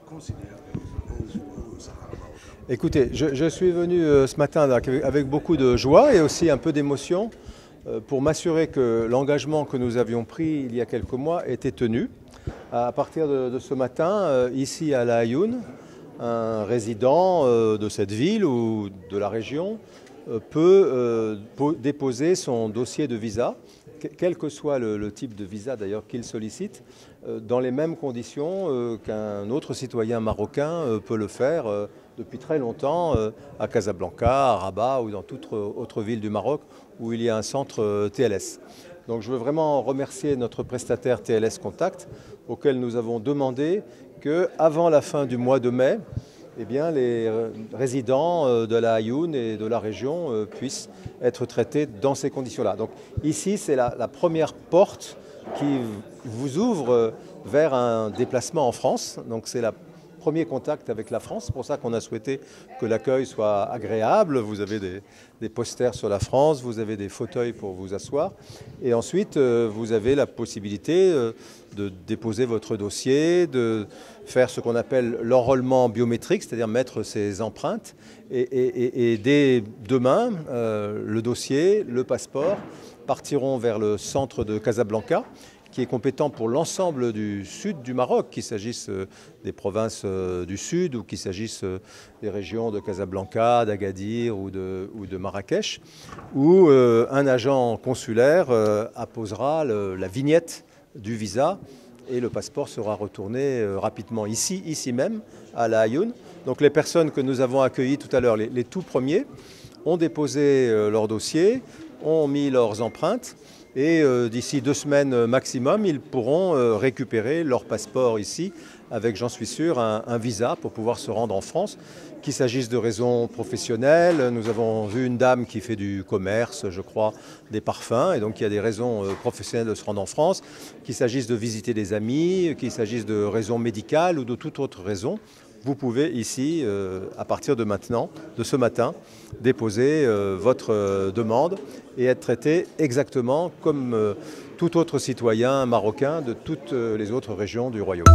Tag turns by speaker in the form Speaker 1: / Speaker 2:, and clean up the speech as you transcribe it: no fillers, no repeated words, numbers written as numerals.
Speaker 1: considère un jour au Sahara marocain?
Speaker 2: Écoutez, je suis venu ce matin avec beaucoup de joie et aussi un peu d'émotion pour m'assurer que l'engagement que nous avions pris il y a quelques mois était tenu. À partir de ce matin, ici à La Ayoune, un résident de cette ville ou de la région peut déposer son dossier de visa, quel que soit le type de visa d'ailleurs qu'il sollicite, dans les mêmes conditions qu'un autre citoyen marocain peut le faire depuis très longtemps à Casablanca, à Rabat ou dans toute autre ville du Maroc où il y a un centre TLS. Donc je veux vraiment remercier notre prestataire TLS Contact auquel nous avons demandé qu'avant la fin du mois de mai, eh bien, les résidents de la Ayoune et de la région puissent être traités dans ces conditions-là. Donc ici, c'est la première porte qui vous ouvre vers un déplacement en France. Donc c'est le premier contact avec la France. C'est pour ça qu'on a souhaité que l'accueil soit agréable. Vous avez des posters sur la France, vous avez des fauteuils pour vous asseoir. Et ensuite, vous avez la possibilité de déposer votre dossier, de faire ce qu'on appelle l'enrôlement biométrique, c'est-à-dire mettre ses empreintes. Et dès demain, le dossier, le passeport partiront vers le centre de Casablanca, qui est compétent pour l'ensemble du sud du Maroc, qu'il s'agisse des provinces du sud ou qu'il s'agisse des régions de Casablanca, d'Agadir ou de Marrakech, où un agent consulaire apposera la vignette du visa et le passeport sera retourné rapidement ici même, à La Ayoune. Donc les personnes que nous avons accueillies tout à l'heure, les tout premiers, ont déposé leur dossier, ont mis leurs empreintes, et d'ici 2 semaines maximum, ils pourront récupérer leur passeport ici avec, j'en suis sûr, un visa pour pouvoir se rendre en France. Qu'il s'agisse de raisons professionnelles, nous avons vu une dame qui fait du commerce, je crois, des parfums, et donc il y a des raisons professionnelles de se rendre en France. Qu'il s'agisse de visiter des amis, qu'il s'agisse de raisons médicales ou de toute autre raison, vous pouvez ici, à partir de maintenant, de ce matin, déposer votre demande et être traité exactement comme tout autre citoyen marocain de toutes les autres régions du royaume.